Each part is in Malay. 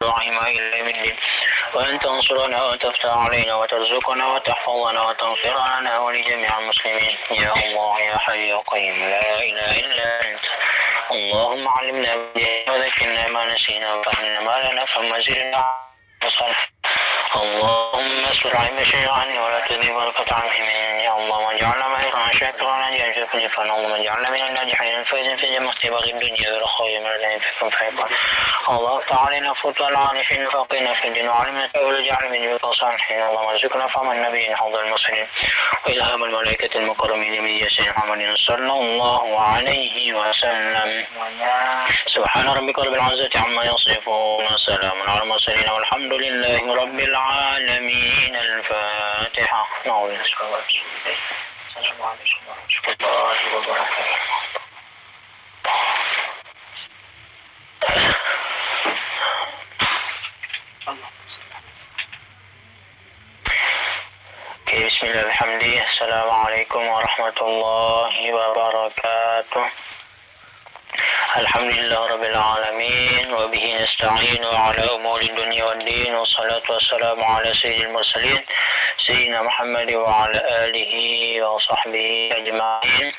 رحمه إلى يوم الدين وأن تنصرنا وتفتح علينا وترزقنا وتحفظنا وتغفر لنا ولجميع المسلمين يا الله يا حي يا قيوم لا إله إلا أنت اللهم علمنا وذكرنا ما نسينا وفهمنا ما لا نفهم وزرنا وصالح اللهم استر عن عني ولا تذيب القطع مني يا الله واجعلنا مهرا شاكرا نجاك كلفا اللهم اجعلنا من الناجحين الفائزين في جميع اختبار الدنيا والأخرى مرضين فيكم فيكون الله تعالى نفوت العانفين فقنا في الدين وعلمنا تأول جعل من جبك صالحين اللهم ارزقنا فهم النبيين حوض المرسلين وإلهام الملائكة المكرمين من ياسين محمد صلى الله عليه وسلم سبحان ربك رب العزة عما يصفون وسلام على المرسلين والحمد لله رب العالمين الفاتحة السلام عليكم ورحمة الله وبركاته بسم الله الحمد لله السلام عليكم ورحمة الله وبركاته الحمد لله رب العالمين وبه نستعين على أمور الدنيا والدين والصلاة والسلام على سيد المرسلين سيدنا محمد وعلى آله وصحبه أجمعين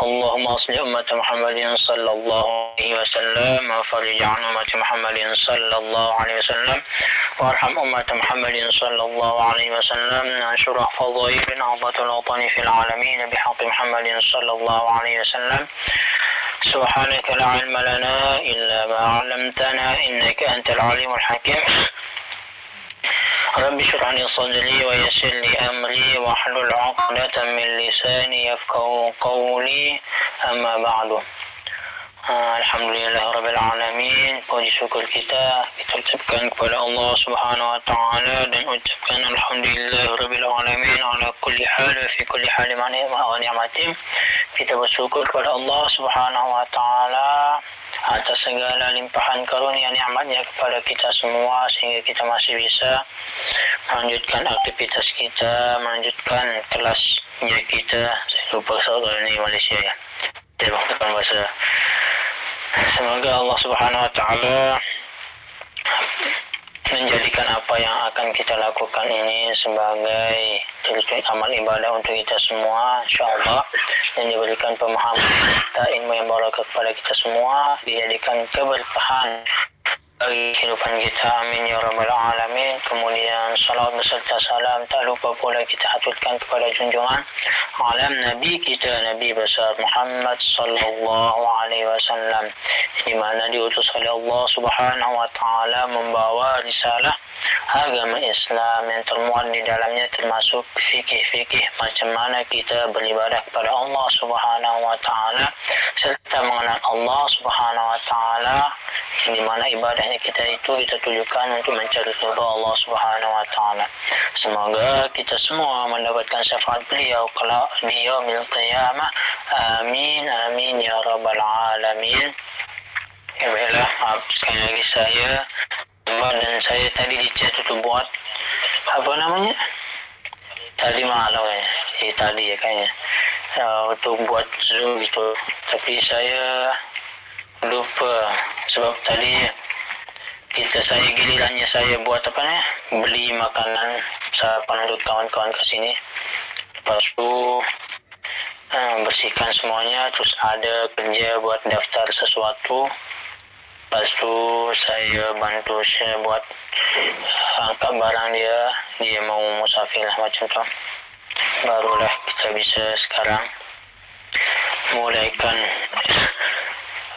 اللهم أصلح أمة محمد صلى الله عليه وسلم وفرج عن أمة محمد صلى الله عليه وسلم وارحم أمة محمد صلى الله عليه وسلم انشر فضائل نهضة الوطن في العالمين بحق محمد صلى الله عليه وسلم سبحانك لا علم لنا إلا ما علمتنا إنك أنت العليم الحكيم رب اشرح لي صدري ويسر لي أمري واحلل عقدة من لساني يفقهوا قولي أما بعد Alhamdulillah Rabbil Alamin. Puji syukur kita ucapkan kepada Allah Subhanahu Wa Taala dan ucapkan Alhamdulillah Rabbil Alamin ala kulli hal wa fi kulli hal wa ni'matin. Kita bersyukur kepada Allah Subhanahu Wa Taala atas segala limpahan karunia nikmatnya kepada kita semua sehingga kita masih bisa melanjutkan aktivitas kita, melanjutkan kelasnya kita. Saya lupa soal ini Malaysia ya. Terima kasih. Semoga Allah Subhanahu Wa Taala menjadikan apa yang akan kita lakukan ini sebagai terus amal ibadah untuk kita semua, insyaallah, dan diberikan pemahaman kita, ilmu yang barakah kepada kita semua, dijadikan keberkahan bagi kehidupan kita, amin ya rabbal alamin. Kemudian salawat beserta salam tak lupa pula kita haturkan kepada junjungan alam Nabi kita, Nabi besar Muhammad sallallahu alaihi wasallam, di mana diutus oleh Allah Subhanahu wa taala membawa risalah agama Islam yang termuat di dalamnya termasuk fikih-fikih macam mana kita beribadah kepada Allah Subhanahu wa taala serta mengenal Allah Subhanahu wa taala, di mana ibadahnya kita itu kita tujukan untuk mencari ridha Allah Subhanahu wa taala. Semoga kita semua mendapatkan syafaat beliau kelak di yaumil qiyamah. Amin amin ya rabbal alamin. Ya baiklah, maaf sekali lagi saya dan saya tadi di chat itu buat apa namanya? Tadi malam ya. Tadi ya kayaknya. Untuk buat Zoom gitu. Tapi saya lupa sebab tadi saya gilirannya saya buat apa nih, beli makanan sarapan untuk kawan-kawan ke sini, lepas itu bersihkan semuanya, terus ada kerja buat daftar sesuatu, lepas itu saya bantu saya buat angkat barang dia mau musafir lah macam tu, barulah kita bisa sekarang mulaikan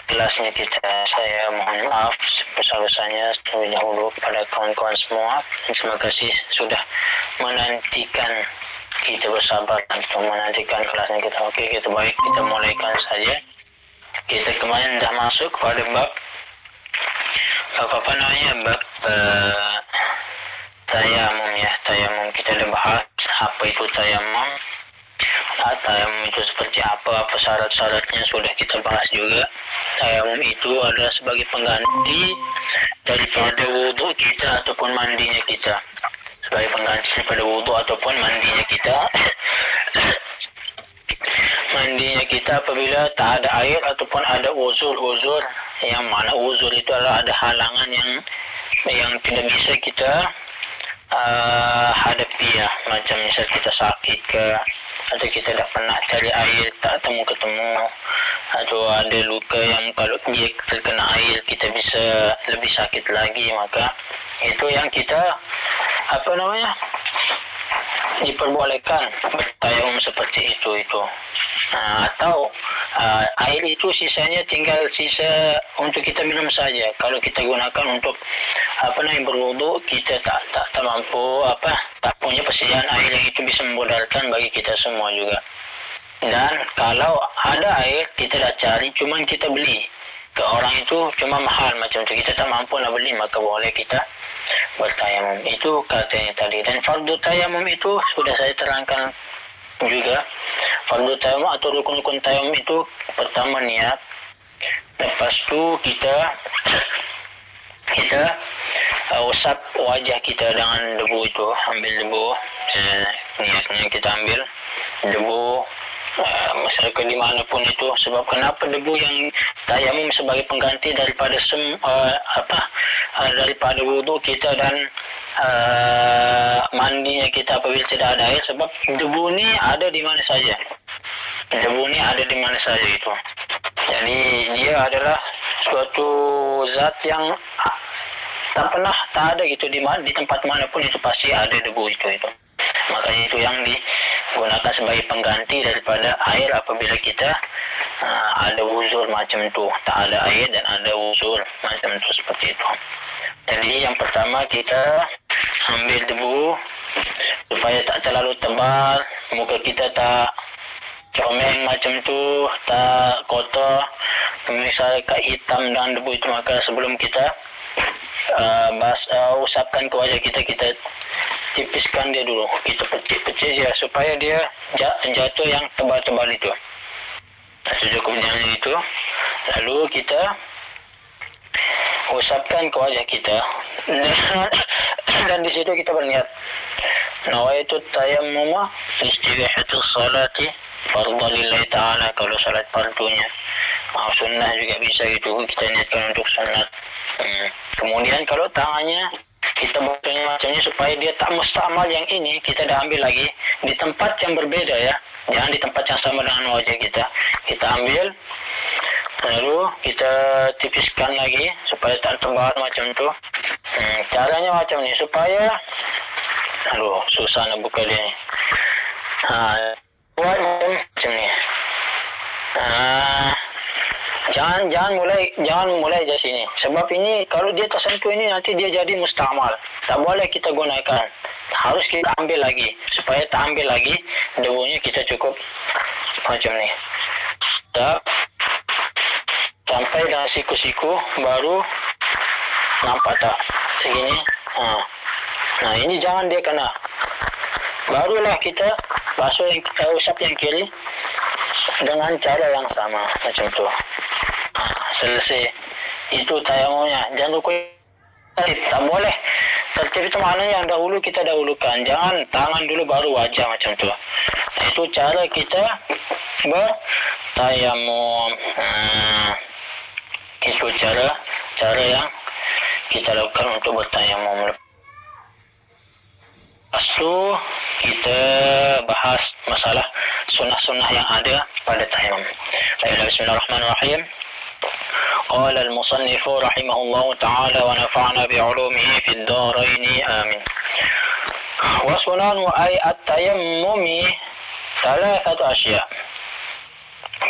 kelasnya kita. Saya mohon maaf sebesar-besarnya terlebih dahulu kepada kawan-kawan semua. Terima kasih sudah menantikan, kita bersabar untuk menantikan kelasnya kita. Okey, kita baik, kita mulaikan saja. Kita kemarin dah masuk pada bab apa namanya, bab tayamum ya. Tayamum kita dah bahas apa itu tayamum. Tayamum itu seperti apa syarat-syaratnya sudah kita bahas juga. Tayamum itu adalah sebagai pengganti daripada wudu kita ataupun mandinya kita. Sebagai pengganti daripada wudu ataupun mandinya kita. mandinya kita apabila tak ada air ataupun ada uzur. Yang mana uzur itu adalah ada halangan yang tidak bisa kita hadapi ya, macam misal kita sakit ke, atau kita dah pernah cari air tak ketemu, atau ada luka yang kalau dia terkena air kita bisa lebih sakit lagi, maka itu yang kita diperbolehkan bertayamum seperti itu. Atau air itu sisanya tinggal sisa untuk kita minum saja. Kalau kita gunakan untuk berwudu, kita tak mampu tak punya persediaan air yang itu bisa memodalkan bagi kita semua juga. Dan kalau ada air kita dah cari, cuman kita beli ke orang itu cuma mahal macam tu, kita tak mampu nak beli, maka boleh kita bertayamum. Itu katanya tadi. Dan fardu tayamum itu sudah saya terangkan juga. Fardu tayamum atau rukun-rukun tayamum itu pertama niat, lepas tu kita usap wajah kita dengan debu itu, ambil debu, niatnya kita ambil debu masyarakat di mana pun itu. Sebab kenapa debu yang tayamum sebagai pengganti daripada daripada wudu kita dan mandinya kita apabila tidak ada air. Sebab debu ni ada di mana saja. Itu. Jadi dia adalah suatu zat yang tak ada gitu di tempat manapun itu pasti ada debu itu. Makanya itu yang digunakan sebagai pengganti daripada air apabila kita ada uzur macam tu, tak ada air dan ada uzur macam tu, seperti itu. Jadi yang pertama kita ambil debu supaya tak terlalu tebal, muka kita tak comeng macam tu, tak kotor. Misalnya hitam dengan debu itu, maka sebelum kita usapkan ke wajah kita tipiskan dia dulu, kita pecik dia supaya dia jatuh yang tebal-tebal itu. Secukupnya itu, lalu kita usapkan ke wajah kita dan di situ kita berniat, nawaitu tayammum istibahatus salati fardhu lillahi ta'ala. Kalau salat fardunya, sunnah juga bisa gitu, kita niatkan untuk sunat. Kemudian kalau tangannya kita buatnya macamnya supaya dia tak mustamal, yang ini kita dah ambil lagi di tempat yang berbeda ya, jangan di tempat yang sama dengan wajah kita. Kita ambil lalu kita tipiskan lagi supaya tak tebal macam tu. Caranya macam ni supaya susah nak buka dia ni. Buat macam ni. Jangan mulai dari sini. Sebab ini kalau dia tersentuh ini nanti dia jadi mustamal. Tak boleh kita gunakan. Harus kita ambil lagi. Supaya tak ambil lagi debunya, kita cukup macam ni. Sampai dengan siku-siku baru nampak tak segini. Nah ini jangan dia kena. Barulah kita basuh usap yang kiri dengan cara yang sama macam tu. Selesai itu tayamumnya. Jangan lupa tak boleh tertib itu maknanya yang dahulu kita dahulukan. Jangan tangan dulu baru wajah macam tu. Itu cara kita bertayamum. Itu cara yang kita lakukan untuk bertayamum. Lepas tu kita bahas masalah sunnah-sunnah yang ada pada tayamum. Bismillahirrahmanirrahim. قال المصنف رحمه الله تعالى ونفعنا بعلومه في الدارين آمين. وسنن أي التيمم ثلاثة أشياء.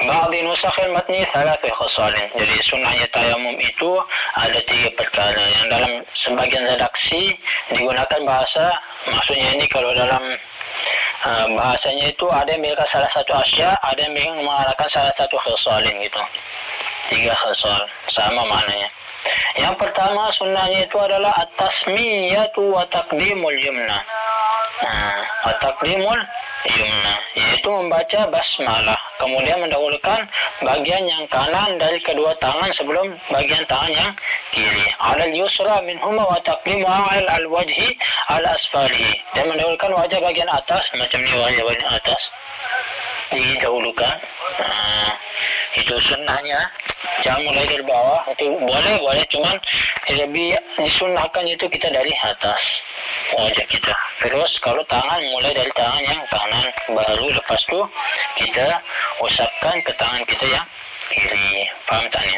بعض نسخ المتن ثلاث خصال. Jadi sunnahnya tayamum itu ada 3 perkara yang dalam sebagian redaksi digunakan bahasa, maksudnya ini kalau dalam bahasanya itu ada yang mengatakan salah satu asya, ada yang mengatakan salah satu khisalin gitu. 3 khisal sama maknanya. Yang pertama sunnahnya itu adalah at-tasmiyatu wa taqdimul yumna. At-taqdimul yumna yaitu membaca basmalah, kemudian mendahulukan bagian yang kanan dari kedua tangan sebelum bagian tangan yang kiri. Alal yusra minhuma wa taqdimu al-wajhi ala asfalihi, dan mendahulukan wajah bagian atas macam ni, wajah bagian atas didahulukan. Itu sunnahnya. Jangan mulai dari bawah. Itu boleh, cuman lebih disunnahkan itu kita dari atas wajah kita. Terus kalau tangan, mulai dari tangan yang kanan, baru lepas tu kita usapkan ke tangan kita yang kiri. Faham tak ni?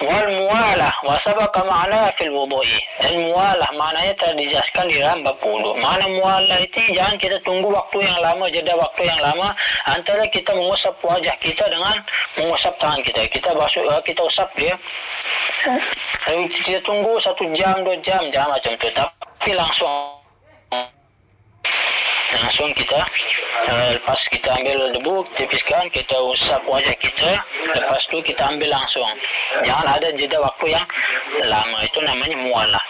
Wal muwalah wa sabaqa ma'na fil wudu'i. Dan muwalah maknanya telah dijelaskan di dalam bab wudu. Makna muwalah itu jangan kita tunggu waktu yang lama, jeda waktu yang lama antara kita mengusap wajah kita dengan mengusap tangan kita. Kita usap dia. Lalu kita tunggu 1 jam, 2 jam, jangan macam tu. Tapi langsung kita lepas kita ambil debu, tipiskan, kita usap wajah kita, lepas tu kita ambil langsung, jangan ada jeda waktu yang lama. Itu namanya muwalah.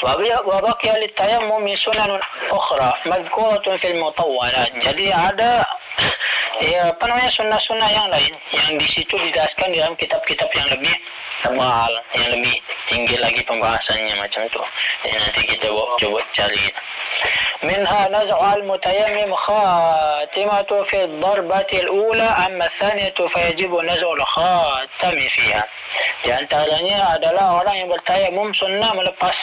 Wa baqiya litayammum sunanun ukhra madhkuratun fil mutawwalat. Jadi ada sunnah-sunnah yang lain yang di situ dijelaskan dalam kitab-kitab yang lebih tebal, yang lebih tinggi lagi pembahasannya macam tu. Jadi nanti kita coba cari. Minha naz'u al-mutayammim khatimatu fi ad-darbati al-ula, amma ath-thaniyatu fayajibu naz'u al-khatami fiha. Di antaranya adalah orang yang bertayamum sunnah melepas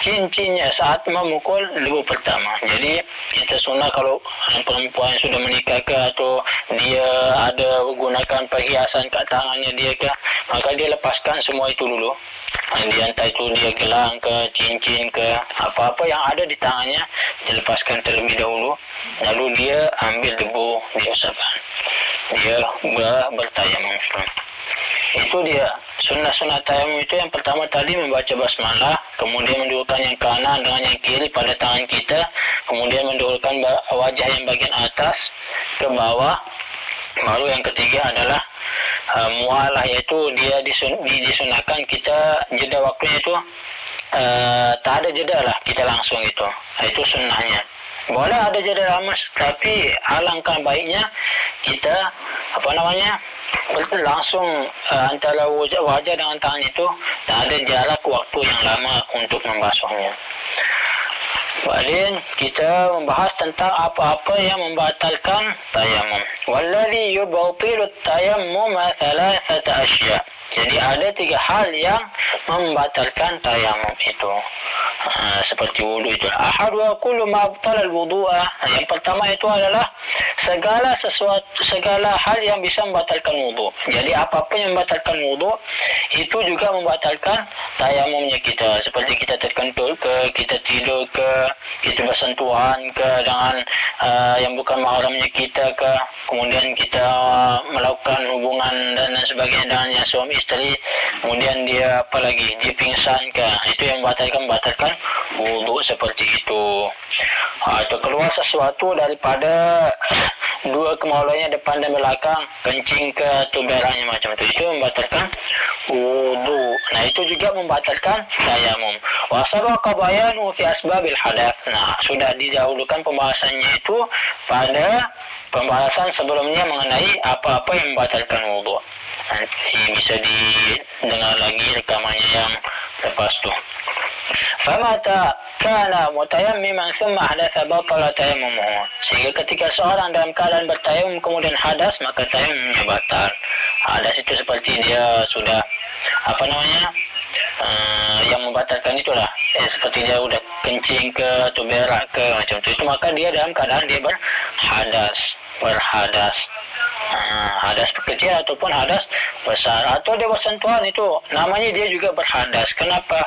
cincinnya saat memukul debu pertama. Jadi kita sunnah kalau perempuan sudah menikah ke atau dia ada gunakan perhiasan kat tangannya dia ke, maka dia lepaskan semua itu dulu. Di antara itu dia gelang ke, cincin ke, apa-apa yang ada di tangannya dilepaskan terlebih dahulu, lalu dia ambil debu, dia usapkan, dia bertayamum. Itu dia sunnah tayamum. Itu yang pertama tadi membaca basmalah, kemudian mendahulukan yang kanan dengan yang kiri pada tangan kita, kemudian mendahulukan wajah yang bagian atas ke bawah. Baru yang ketiga adalah mualah, yaitu dia disunahkan kita jeda waktunya itu tak ada jeda lah, kita langsung itu. Itu sunnahnya. Boleh ada jeda lama, tapi alangkah baiknya kita langsung antara wajah dengan tangan itu tak ada jarak waktu yang lama untuk membasuhnya. Kemudian kita membahas tentang apa-apa yang membatalkan tayamum. Walladhi yubtilu tayammum thalathata asya. Jadi ada 3 hal yang membatalkan tayamum itu. Seperti wudu itu. Ahad wa kullu ma abtala al-wudu'a. Yang pertama itu adalah segala hal yang bisa membatalkan wudu. Jadi apa-apa yang membatalkan wudu itu juga membatalkan tayamumnya kita. Seperti kita terkentut ke, kita tidur ke, kita bersentuhan ke dengan yang bukan mahramnya kita ke, kemudian kita melakukan hubungan dan sebagainya dengan yang suami isteri, kemudian dia dia pingsan ke, itu yang membatalkan wudu seperti itu. Atau keluar sesuatu daripada 2 kemaluannya depan dan belakang, kencing ke atau beraknya macam itu membatalkan wudu. Nah, itu juga membatalkan tayamum. Wa sabaqa bayanu fi asbabil hadath. Nah, sudah didahulukan pembahasannya itu pada pembahasan sebelumnya mengenai apa-apa yang membatalkan wudu. Nanti bisa didengar lagi rekamannya yang lepas tu. Famata kana mutayammiman thumma hadatha batala tayammumuhu. Sehingga ketika seorang dalam keadaan bertayamum kemudian hadas, maka tayamumnya batal. Hadas itu seperti dia sudah yang membatalkan itulah, seperti dia udah kencing ke atau berak ke macam itu, maka dia dalam keadaan dia berhadas. Hadas kecil ataupun hadas besar, atau dia bersentuhan, itu namanya dia juga berhadas. Kenapa?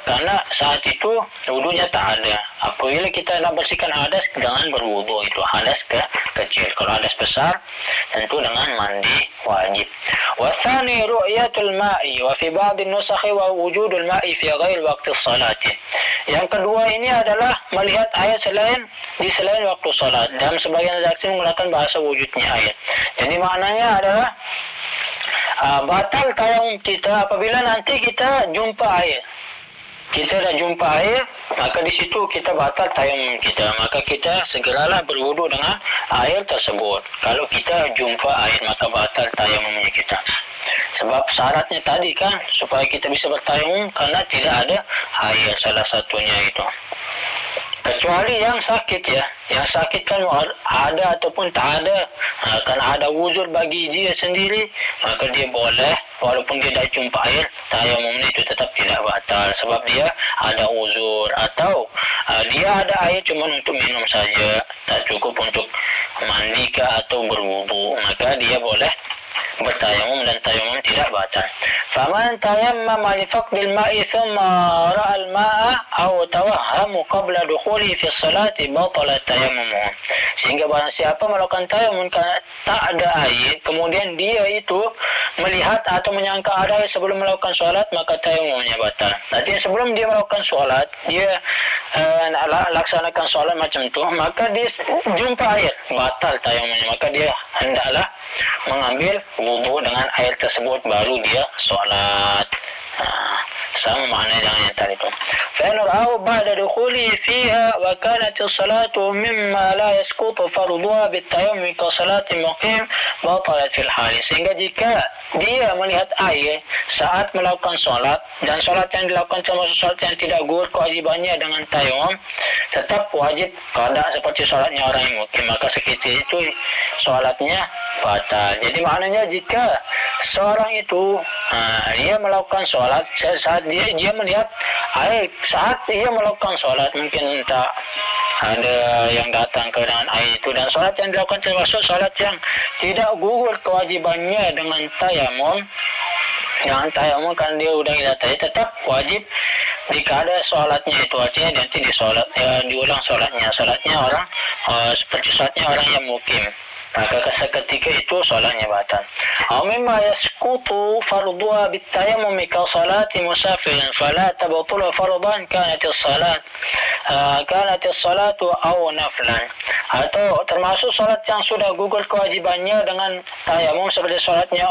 Karena saat itu wudunya tak ada. Apabila kita nak bersihkan hadas, jangan berwudu, itu hadas kecil. Kalau hadas besar, tentu dengan mandi wajib. Wa tsani ru'yatul ma'i wa fi ba'd an-nusakh wa wujudul ma'i fi ghairi waqti salati. Yang kedua ini adalah melihat air di selain waktu salat. Dalam sebagian redaksi menggunakan bahasa wujudnya air. Jadi maknanya adalah batal tayamum kita apabila nanti kita jumpa air. Kita dah jumpa air, maka di situ kita batal tayamum kita. Maka kita segeralah berwudu dengan air tersebut. Kalau kita jumpa air, maka batal tayamumnya kita. Sebab syaratnya tadi kan supaya kita bisa bertayamum, karena tidak ada air, salah satunya itu. Kecuali yang sakit ya. Yang sakit kan ada ataupun tak ada. Kan ada uzur bagi dia sendiri, maka dia boleh walaupun dia dah jumpa air, tayamum itu tetap tidak batal sebab dia ada uzur, atau dia ada air cuma untuk minum saja, tak cukup untuk mandi atau berwudu, maka dia boleh bertayamum dan tayamum tidak batal. Faman tayammama li faqdil ma'i thumma ra'a al-ma'a aw tawahhamu qabla dukhuli fi salati batala tayammumuhu. Sehingga barang siapa melakukan tayamum kerana tak ada air, kemudian dia itu melihat atau menyangka ada air sebelum melakukan solat, maka tayamumnya batal. Artinya sebelum dia melakukan solat, dia laksanakan solat macam tu, maka dia jumpa air, batal tayamumnya, maka dia hendaklah mengambil wudu dengan air tersebut baru dia solat. Sama makna dengan yang tadi itu. فإن رأوا بعد دخوله فيها وكانت الصلاة مما لا يسقط فرضها بالتيمم كصلاة المقيم بطلت في الحال. Sehingga jika dia melihat air saat melakukan solat, dan solat yang dilakukan termasuk solat yang tidak gugur kewajibannya dengan tayamum, tetap wajib qada seperti solatnya orang yang mukim, maka seketika itu solatnya batal. Jadi maknanya jika seorang itu dia melakukan solat saat dia melihat air, saat dia melakukan solat mungkin tak ada yang datang ke dengan air itu, dan solat yang dilakukan termasuk solat yang tidak gugur kewajibannya dengan tayamum. Dengan tayamum kan dia sudah lihat tadi, tetap wajib jika ada solatnya itu, artinya nanti diulang solatnya orang seperti solatnya orang yang mukim, maka seketika itu solatnya batal. Aw mimma yasqutu farduha bitayammum ka salati musafirin fala tabtulu fardan kanat as-salatu aw naflan. Atau termasuk solat yang sudah gugur kewajibannya dengan tayamum seperti solatnya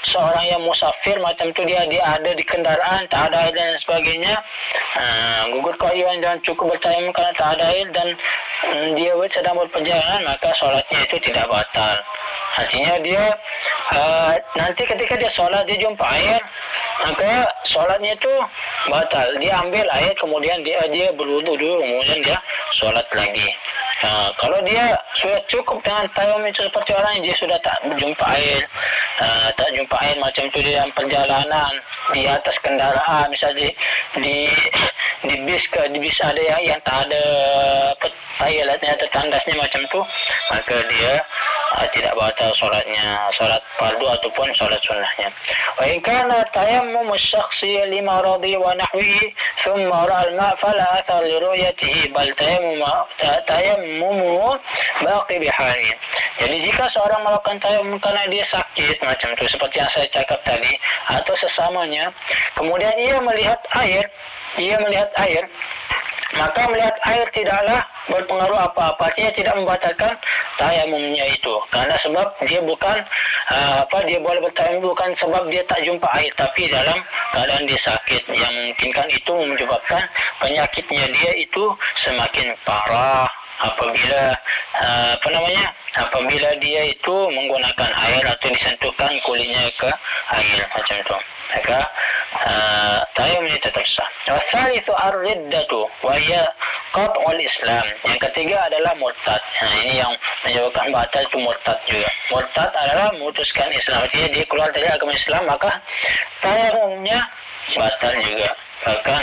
seorang yang musafir, macam tu dia ada di kendaraan, tak ada air dan sebagainya, gugur kewajiban dan cukup bertayamum kerana tak ada air, dan dia sedang berperjalanan, maka solatnya itu tidak batal. Artinya dia nanti ketika dia solat dia jumpa air, maka solatnya itu batal. Dia ambil air, kemudian dia berwudu dulu, kemudian dia solat lagi. Kalau dia sudah cukup dengan tayamum itu seperti orang yang dia sudah tak jumpa air, macam tu di dalam perjalanan, di atas kendaraan, misalnya di bis ada yang tak ada toiletnya atau tandasnya macam tu, maka dia tidak batal solatnya, solat fardu ataupun solat sunnahnya. Wa in kana tayammum asy-syakhsi lima radhi wa nahwihi thumma ra'a al-ma' fala athar li ru'yatihi bal tayammumu baqi bihali. Jadi jika seorang melakukan tayamum karena dia sakit macam tu seperti yang saya cakap tadi, atau sesamanya, kemudian ia melihat air, maka melihat air tidaklah berpengaruh apa-apa, artinya tidak membatalkan tayamumnya itu, karena sebab dia bukan dia boleh bertayamum bukan sebab dia tak jumpa air, tapi dalam keadaan dia sakit yang memungkinkan itu menyebabkan penyakitnya dia itu semakin parah apabila apabila dia itu menggunakan air atau disentuhkan kulitnya ke air macam itu, maka tayamum ini tetap sah. Wasalithu ar-riddatu wa hiya qat'ul Islam. Yang ketiga adalah murtad. Ini yang menyebabkan batal itu murtad juga. Murtad adalah memutuskan Islam. Artinya dia keluar dari agama Islam, maka tayamumnya batal juga. Bahkan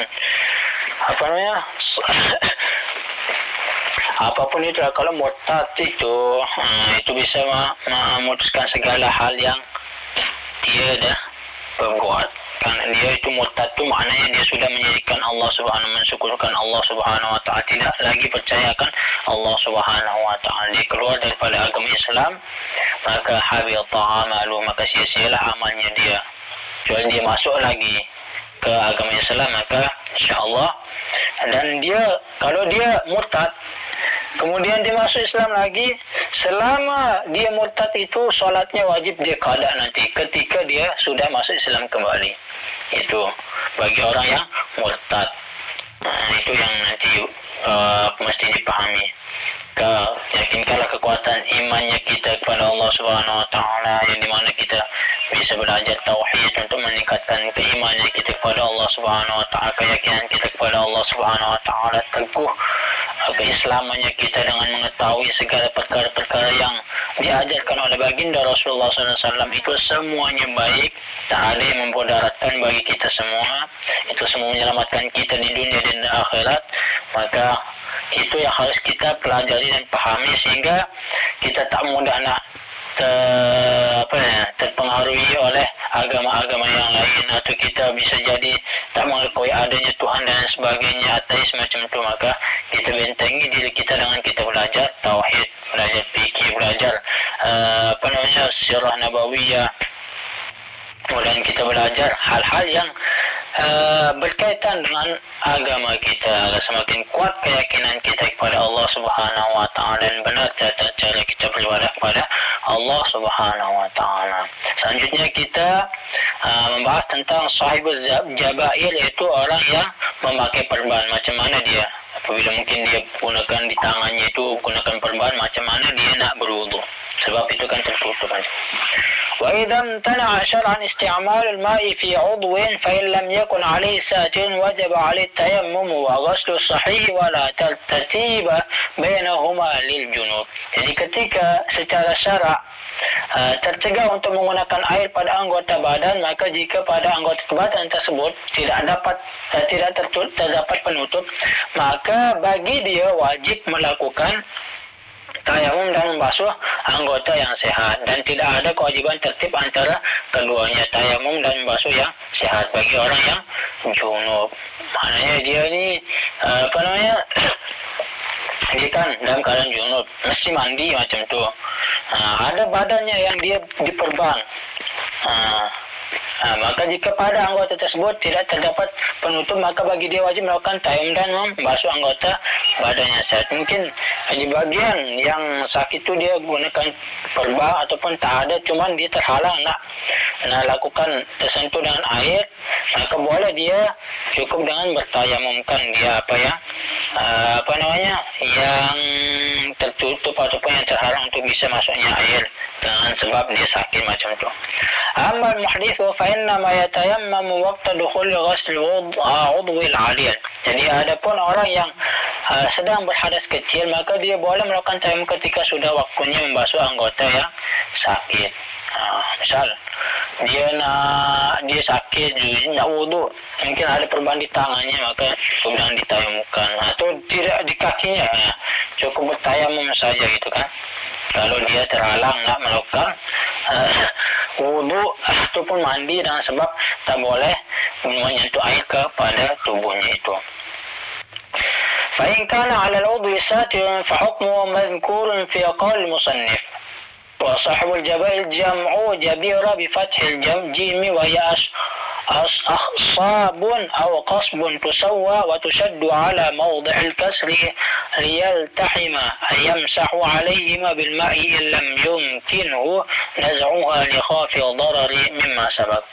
apapun itu, kalau murtad itu bisa memutuskan segala hal yang dia dah berbuat. Karena dia itu murtad itu maknanya dia sudah menyirikan Allah Subhanahu, mensyukurkan Allah Subhanahu wa taala, tidak lagi percayakan Allah Subhanahu wa taala. Dia keluar daripada agama Islam, maka habita amalu, maka sia-sialah amalnya dia. Kecuali dia masuk lagi ke agama Islam, maka insya-Allah. Dan dia kalau dia murtad kemudian dia masuk Islam lagi, selama dia murtad itu solatnya wajib dia qada nanti ketika dia sudah masuk Islam kembali. Itu bagi orang yang murtad. Itu yang nanti mesti dipahami. Yakinkanlah kekuatan imannya kita kepada Allah Subhanahu wa taala, yang dimana kita bisa belajar tauhid untuk meningkatkan keimanan kita kepada Allah Subhanahu wa taala, keyakinan kita kepada Allah Subhanahu wa taala teguh keislamannya kita dengan mengetahui segala perkara-perkara yang diajarkan oleh baginda Rasulullah SAW, itu semuanya baik, tak ada yang memudaratkan bagi kita semua, itu semua menyelamatkan kita di dunia dan di akhirat. Maka itu yang harus kita pelajari dan pahami, sehingga kita tak mudah nak terpengaruhi oleh agama-agama yang lain, atau kita bisa jadi tak mengakui adanya Tuhan dan sebagainya, ateis macam tu. Maka kita bentengi diri kita dengan kita belajar tauhid, belajar fikih, belajar sirah nabawiyah, kemudian kita belajar hal-hal yang berkaitan dengan agama kita, agar semakin kuat keyakinan kita kepada Allah Subhanahu wa taala dan benar cara kita beribadah kepada Allah Subhanahu wa taala. Selanjutnya kita membahas tentang sahibul jabair, iaitu orang yang memakai perban. Macam mana dia apabila mungkin dia gunakan di tangannya itu gunakan perban, macam mana dia nak berwudu, sebab itu kan tertutup. وإذا امتنع شرعا استعمال الماء في عضو فإن لم يكن عليه ساتر وجب عليه التيمم وغسل الصحيح ولا ترتيب بينهما للجنوب. Jadi ketika secara syarak tercegah untuk menggunakan air pada anggota badan, maka jika pada anggota badan tersebut tidak terdapat penutup, maka bagi dia wajib melakukan tayamum dan membasuh anggota yang sehat, dan tidak ada kewajiban tertib antara keduanya, tayamum dan membasuh yang sehat bagi orang yang junub. Maknanya dia ni dia kan dalam keadaan junub, mesti mandi macam tu. Ada badannya yang dia diperban. Maka jika pada anggota tersebut tidak terdapat penutup, maka bagi dia wajib melakukan tayamum dan membasuh anggota badannya sehat. Mungkin di bagian yang sakit itu dia gunakan perban ataupun tak ada, cuman dia terhalang nak lakukan tersentuh dengan air, maka boleh dia cukup dengan bertayamumkan dia yang tertutup ataupun yang terhalang untuk bisa masuknya air, dengan sebab dia sakit macam tu. Amma al-muhdithu fa innama yatayammamu waqta dukhuli ghusl udwi al-'aliyah. Jadi adapun orang yang sedang berhadas kecil, maka dia boleh melakukan tayamum ketika sudah waktunya membasuh anggota yang sakit. Misal dia sakit, nak wudu, mungkin ada perban di tangannya, maka kemudian ditayamumkan, atau tidak di kakinya, cukup bertayamum saja gitu kan. Kalau dia terhalang nak melakukan wudu ataupun mandi dengan sebab tak boleh menyentuh air kepada tubuhnya itu. فإن كان على العضو ساتر فحكمه مذكور في قول المصنف. وصاحب الجبائر جمع جبيرة بفتح الجيم وهي أخصاب أو قصب تسوى وتشد على موضع الكسر ليلتحم يمسح عليهما بالماء إن لم يمكنه نزعها لخاف الضرر مما سبق.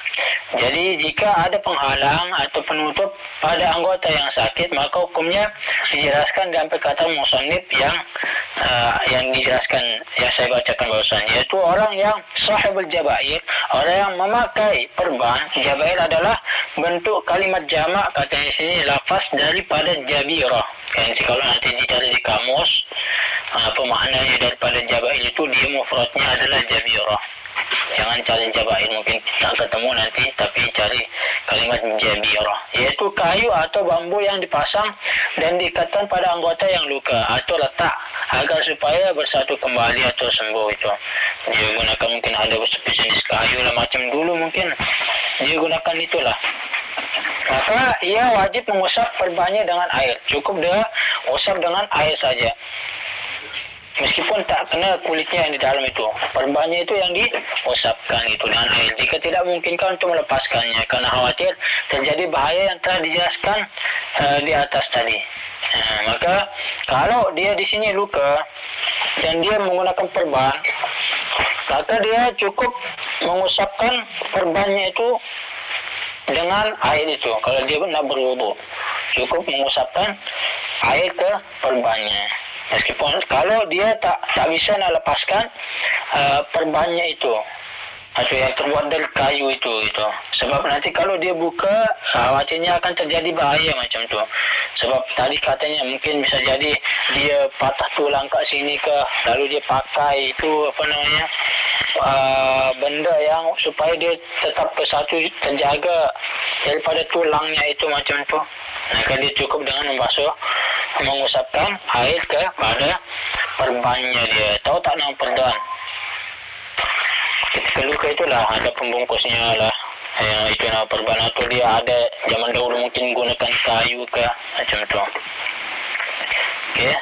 Jadi jika ada penghalang atau penutup pada anggota yang sakit, maka hukumnya dijelaskan dalam perkataan musannif yang dijelaskan, yang saya bacakan barusan, yaitu orang yang sahibul jabair, orang yang memakai perban. Jabair adalah bentuk kalimat jamak, katanya di sini lafaz daripada jabirah. Kalau nanti dicari di kamus apa maknanya daripada jabair itu, dia mufradnya adalah jabirah. Jangan cari jabair, mungkin tak ketemu nanti, tapi cari kalimat jabirah, yaitu kayu atau bambu yang dipasang dan diikatkan pada anggota yang luka atau letak agar supaya bersatu kembali atau sembuh. Itu dia gunakan, mungkin ada jenis kayu lah, macam dulu mungkin dia gunakan itulah. Maka ia wajib mengusap perbannya dengan air, cukup dia usap dengan air saja, meskipun tak kena kulitnya yang di dalam itu. Perbannya itu yang diusapkan itu dengan air. Jika tidak memungkinkan untuk melepaskannya karena khawatir terjadi bahaya yang telah dijelaskan di atas tadi. Maka kalau dia di sini luka dan dia menggunakan perban, maka dia cukup mengusapkan perbannya itu dengan air itu. Kalau dia nak berwudu, cukup mengusapkan air ke perbannya. Meskipun kalau dia tak bisa nak lepaskan perbannya itu, atau yang terbuat dari kayu itu gitu. Sebab nanti kalau dia buka, khawatirnya akan terjadi bahaya macam tu. Sebab tadi katanya mungkin bisa jadi dia patah tulang kat sini ke, lalu dia pakai itu apa namanya, benda yang supaya dia tetap bersatu, terjaga daripada tulangnya itu macam tu. Maka dia cukup dengan mengusapkan air kepada perbannya dia. Tahu tak nama perban? Ketika luka itulah ada pembungkusnya lah. Itu nama perban, atau dia ada zaman dahulu mungkin gunakan kayu ke macam tu. Okey,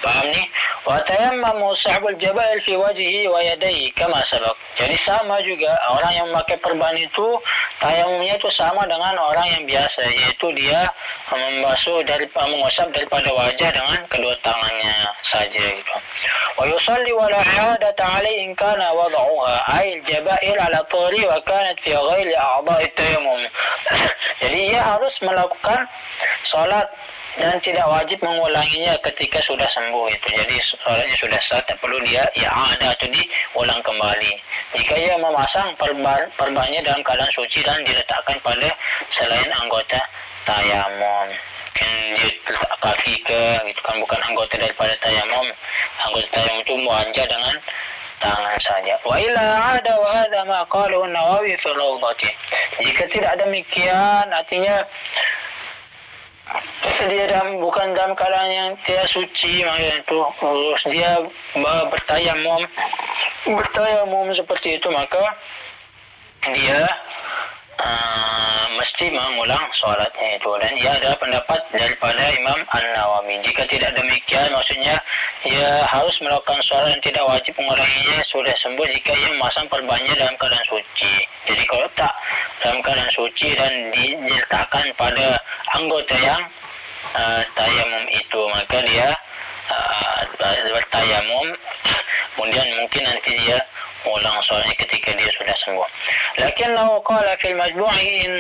faham ni? Wa tayammamu sahbul jabail fi wajhihi wa yadayhi kama sabaq. Jadi sama juga orang yang memakai perban itu, tayamumnya itu sama dengan orang yang biasa, iaitu dia mengusap daripada wajah dengan kedua tangannya saja gitu. Wa yusalli wa la hadata alayhi in kana wad'uha ay al-jabail ala turi wa kanat fi ghairi a'dha'i tayammum. Jadi ia harus melakukan solat dan tidak wajib mengulanginya ketika sudah sembuh itu. Jadi solatnya sudah sah, tak perlu dia ada atau diulang kembali. Jika ia memasang perbannya dalam keadaan suci dan diletakkan pada selain anggota tayamum, mungkin dia letak kaki ke gitu kan, bukan anggota daripada tayamum. Anggota tayamum itu muajjah dengan tangan saja. Wa illa ada wa hadha ma qalahu an-Nawawi fi rawdati. Jika tidak demikian, artinya dia bukan dalam keadaan yang tidak suci, maksudnya itu dia bertayamum seperti itu, maka dia mesti mengulang solatnya itu. Dan ia adalah pendapat daripada Imam An-Nawawi. Jika tidak demikian, maksudnya ia harus melakukan solat dan tidak wajib mengulanginya sudah sembuh jika ia memasang perbannya dalam keadaan suci. Jadi kalau tak dalam keadaan suci dan diletakkan pada anggota yang tayamum itu, maka dia bertayamum, kemudian mungkin nanti dia ulang solatnya ketika dia sudah sembuh. Lakinnahu qala fil majmu' in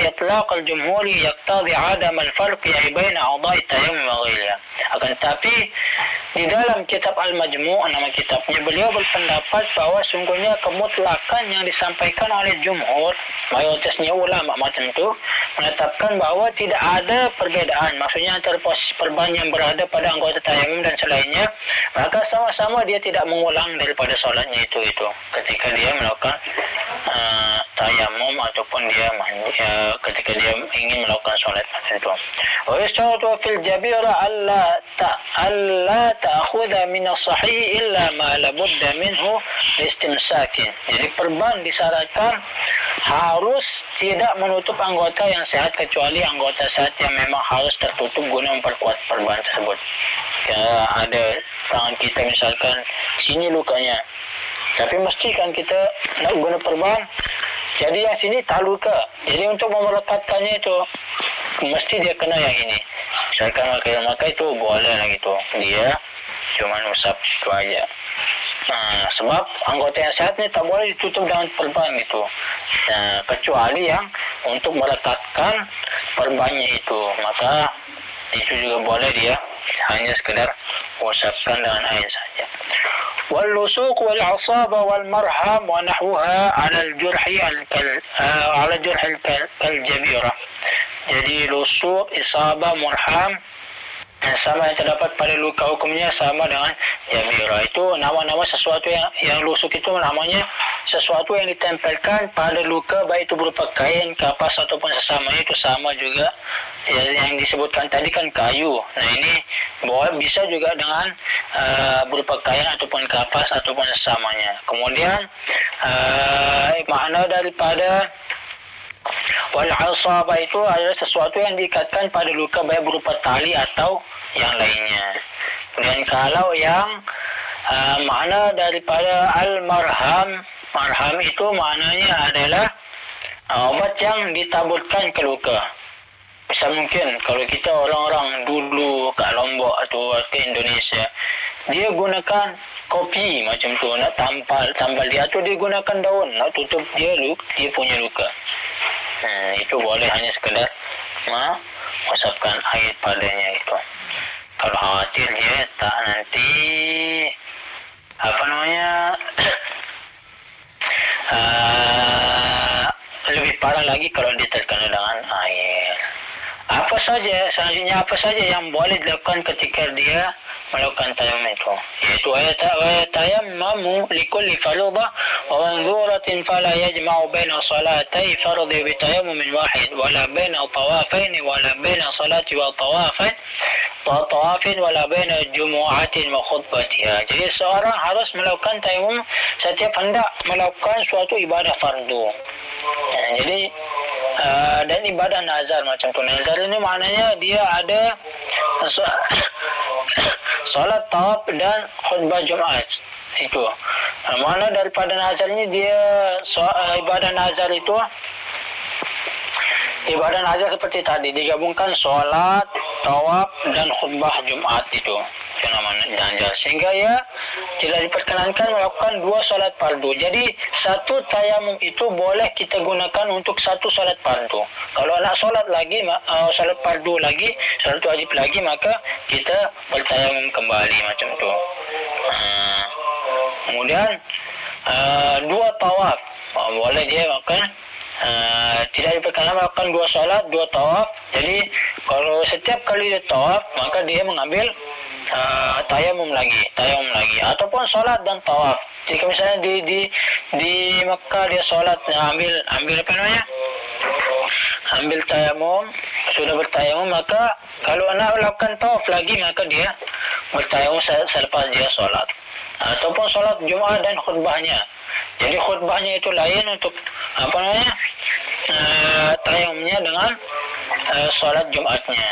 itlaq al-jumhur yaqtadi 'adam al-farq baina a'dha'i tayammum wa ghayriha. Akan tapi di dalam kitab Al-Majmu', nama kitabnya, beliau berpendapat bahawa sungguhnya kemutlakan yang disampaikan oleh jumhur, mayoritasnya ulama macam itu, menetapkan bahawa tidak ada perbezaan, maksudnya antara posisi perban yang berada pada anggota tayamum dan selainnya, maka sama-sama dia tidak mengulang daripada solatnya itu ketika dia melakukan tayamum ataupun dia ketika dia ingin melakukan solat itu. Wa yashtatu fil jabira alla ta'khudha min as-sahih illa ma la budda minhu listimsakin. Jadi perban disyaratkan harus tidak menutup anggota yang sehat kecuali anggota sehat yang memang harus tertutup guna memperkuat perban tersebut. Ada tangan kita misalkan sini lukanya, tapi mesti kan kita nak guna perban, jadi yang sini tak luka. Jadi untuk memelekatkannya itu mesti dia kena yang ini. Misalkan maka itu boleh lah gitu, dia cuma usap itu aja. Sebab anggota yang sehat ni tak boleh ditutup dengan perban gitu. Kecuali yang untuk melekatkan perbannya itu, maka itu juga boleh dia hanya sekedar usapkan dengan air saja. واللصوق والعصابة والمرهم ونحوها على الجرح كالجبيرة. Jadi lusuk, isabah, murham sama yang terdapat pada luka hukumnya sama dengan jabira. Itu nama-nama sesuatu yang lusuk itu namanya sesuatu yang ditempelkan pada luka, baik itu berupa kain, kapas ataupun sesamanya, itu sama juga yang disebutkan tadi kan kayu. Nah ini bisa juga dengan berupa kain ataupun kapas ataupun sesamanya. Kemudian makna daripada wal-asaba itu adalah sesuatu yang diikatkan pada luka, baik berupa tali atau yang lainnya. Dan kalau yang makna daripada al-marham, marham itu maknanya adalah obat yang ditaburkan ke luka. Bisa mungkin kalau kita orang-orang dulu kat Lombok atau ke Indonesia, dia gunakan kopi macam tu, nak tambal dia, atau dia gunakan daun nak tutup dia punya luka. Itu boleh hanya sekadar usapkan air padanya itu. Kalau khawatir dia tak nanti Lebih parah lagi kalau dia terkena dengan air. Selanjutnya apa saja yang boleh dilakukan ketika dia melakukan tayamum itu? Yaitu tayammamu likulli fardha wa manzuratin fala yajma'u baina salatai fardhi bi tayammumin wahid wala baina tawafain wala baina salati wa tawafin wala baina jumu'atin wa khutbatiha. Jadi seorang harus melakukan tayamum setiap hendak melakukan suatu ibadah fardu. Jadi dan ibadah nazar macam tu. Nazar ini maknanya dia ada solat tawaf dan khutbah Jumaat. Itu. Mana daripada nazar ini dia ibadah nazar itu ibadah nazar seperti tadi digabungkan solat, tawaf dan khutbah Jumaat itu namanya nazar, sehingga ya tidak diperkenankan melakukan dua solat fardu. Jadi satu tayamum itu boleh kita gunakan untuk satu solat fardu. Kalau nak solat lagi, solat fardu lagi, solat wajib lagi, maka kita bertayamum kembali macam tu. Kemudian dua tawaf boleh dia makan. Tidak diperkenankan melakukan dua solat, dua tawaf. Jadi kalau setiap kali dia tawaf, maka dia mengambil tayamum lagi ataupun solat dan tawaf. Jika misalnya di Mekah dia solat, ambil apa namanya? Ambil tayamum, sudah bertayamum, maka kalau nak melakukan tawaf lagi, maka dia bertayamum selepas dia solat. Ataupun solat Jumaat dan khutbahnya. Jadi khutbahnya itu lain untuk apa namanya? Tayamumnya dengan solat Jumaatnya.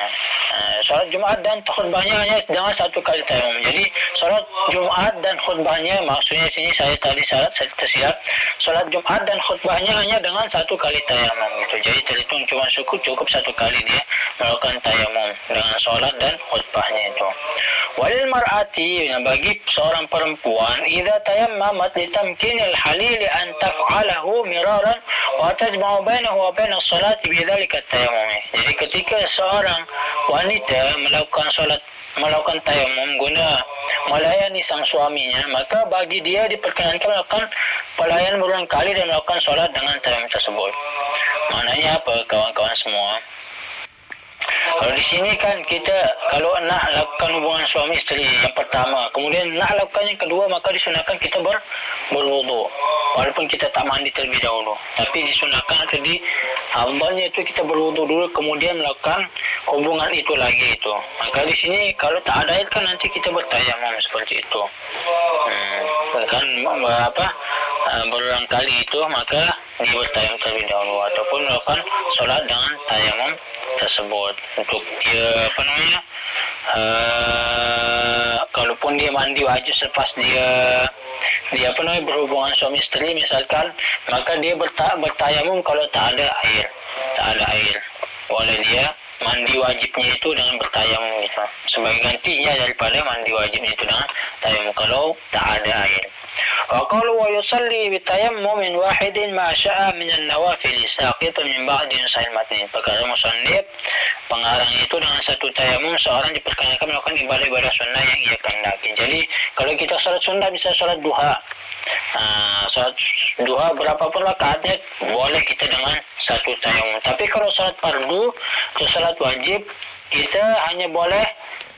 Solat Jumaat dan khutbahnya hanya dengan satu kali tayamum. Jadi solat Jumaat dan khutbahnya, maksudnya sini saya tadi tersilap. Solat Jumaat dan khutbahnya hanya dengan satu kali tayamum gitu. Jadi terhitung cuma cukup satu kali dia melakukan tayamum dengan solat dan khutbahnya itu. Walil mar'ati, bagi seorang perempuan, idza tayammamat litamkinil halil an taf'alahu miraran wa tajma'u bainahu wa bain as-salati bidzalika tayammum. Jadi ketika seorang wanita melakukan tayamum guna melayani sang suaminya, maka bagi dia diperkenankan melakukan pelayanan berulang kali dan melakukan solat dengan tayamum tersebut. Maknanya apa kawan-kawan semua? Kalau di sini kan kita kalau nak lakukan hubungan suami isteri yang pertama, kemudian nak lakukan yang kedua, maka disunahkan kita berwudu. Walaupun kita tak mandi terlebih dahulu, tapi disunahkan tadi afdalnya itu kita berwudu dulu kemudian melakukan hubungan itu lagi itu. Maka di sini kalau tak ada air kan nanti kita bertayamum seperti itu. Kan berulang kali itu, maka dia bertayamum terlebih dahulu ataupun melakukan solat dengan tayamum tersebut untuk dia apa namanya, kalaupun dia mandi wajib selepas dia apa namanya berhubungan suami isteri misalkan, maka dia bertayamum kalau tak ada air boleh dia mandi wajibnya itu dengan bertayamum gitu, sebagai gantinya daripada mandi wajibnya itu dengan tayamum kalau tak ada air. وقالوا ويصلي بتيمم واحد ما شاء من النوافل ساقط من بعض نساء المتن. Perkara musannif pengarang itu dengan satu tayamum seorang diperkenankan melakukan ibadah-ibadah sunnah yang ia kehendaki. Jadi kalau kita salat sunnah bisa salat duha. Salat duha berapapun rakaatnya boleh kita dengan satu tayamum. Tapi kalau salat fardu atau salat wajib kita hanya boleh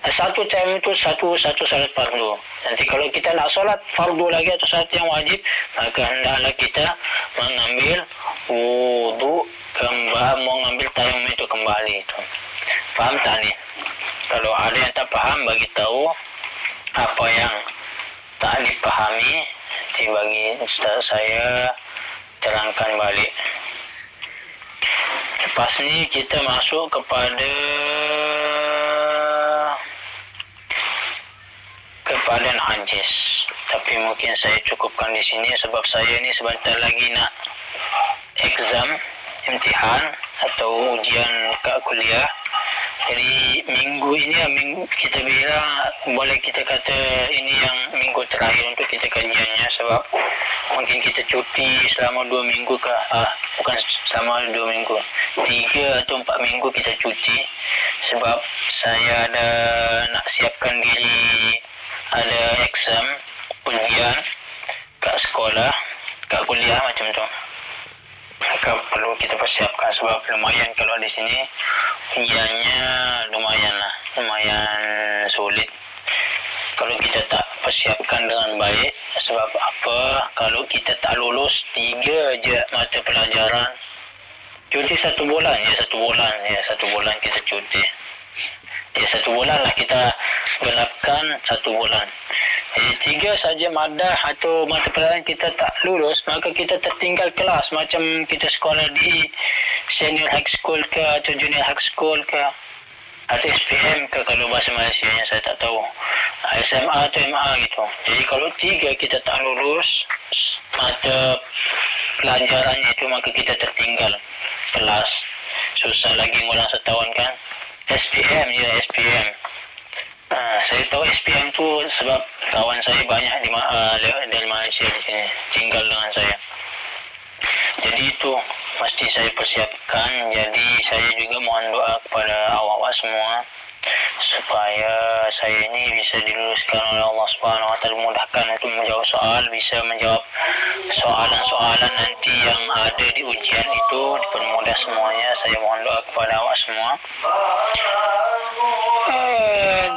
satu tayamum itu satu salat fardu. Nanti kalau kita nak solat fardu lagi atau salat yang wajib, maka hendaklah kita mengambil wudu kembali, mengambil tayamum itu kembali itu. Faham tak ni? Kalau ada yang tak faham, bagi tahu apa yang tak dipahami, bagi saya terangkan balik. Lepas ni kita masuk kepada najis. Tapi mungkin saya cukupkan di sini sebab saya ni sebentar lagi nak exam, imtihan atau ujian kat kuliah. Jadi minggu ini kita bilang boleh kita kata ini yang minggu terakhir untuk kita kajiannya, sebab mungkin kita cuti selama 2 minggu ke bukan selama 2 minggu, 3 atau 4 minggu kita cuti sebab saya ada nak siapkan diri, ada exam ujian kat sekolah. kat kuliah macam tu. Maka perlu kita persiapkan sebab lumayan kalau di sini ujiannya lumayan sulit kalau kita tak persiapkan dengan baik. Sebab apa? Kalau kita tak lulus 3 je mata pelajaran, cuti 1 bulan ya, 1 bulan kita cuti. Ya 1 bulan lah kita genapkan 1 bulan. Jadi 3 saja madah atau mata pelajaran kita tak lulus, maka kita tertinggal kelas. Macam kita sekolah di senior high school ke atau junior high school ke atau SPM ke kalau bahasa Malaysianya saya tak tahu, SMA atau MA gitu. Jadi kalau 3 kita tak lulus mata pelajarannya itu, maka kita tertinggal kelas. Susah lagi ngulang setahun kan. SPM. Saya tahu SPM tu sebab kawan saya banyak dari Malaysia di sini tinggal dengan saya. Jadi itu mesti saya persiapkan. Jadi saya juga mohon doa kepada awak-awak semua supaya saya ini bisa diluluskan oleh Allah Subhanahu Wa Taala, mudahkan untuk menjawab soal, bisa menjawab soalan-soalan nanti yang ada di ujian itu, dipermudah semuanya. Saya mohon doa kepada awak semua.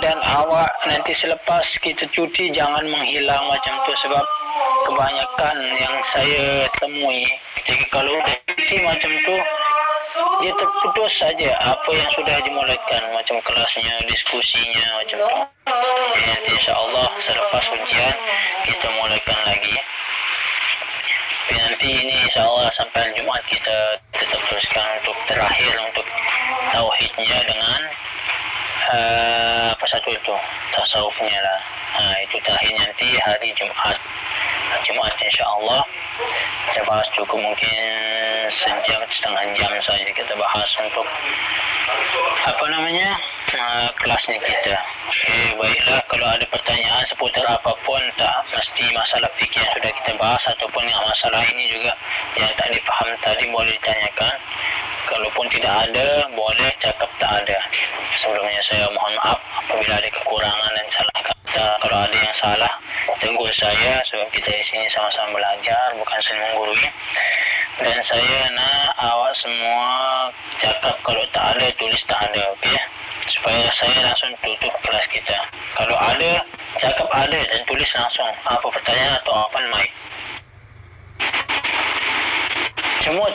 Dan awak nanti selepas kita cuti jangan menghilang macam tu, sebab kebanyakan yang saya temui ketika kalau cuti macam tu dia terputus saja apa yang sudah dimulakan, macam kelasnya, diskusinya macam tu. Jadi nanti insya-Allah selepas ujian kita mulakan lagi. Tapi nanti ini insya-Allah sampai Jumaat kita tetap teruskan untuk terakhir untuk tauhidnya dengan apa satu itu tasawufnya lah. Itu terakhir nanti hari Jumaat insya-Allah kita bahas cukup mungkin sejam setengah jam saja kita bahas untuk kelasnya kita. Okey, baiklah, kalau ada pertanyaan seputar apapun, tak mesti masalah fikir yang sudah kita bahas ataupun yang masalah ini juga yang tak difaham tadi, boleh ditanyakan. Kalaupun tidak ada, boleh cakap tak ada. Sebelumnya saya mohon maaf apabila ada kekurangan dan salah kata. Kalau ada yang salah, tegur saya, sebab kita di sini sama-sama belajar, bukan saling menggurui. Dan saya nak awak semua cakap kalau tak ada, tulis tak ada, okey? Supaya saya langsung tutup kelas kita. Kalau ada, cakap ada dan tulis langsung. Apa pertanyaan atau open mic. Cemut.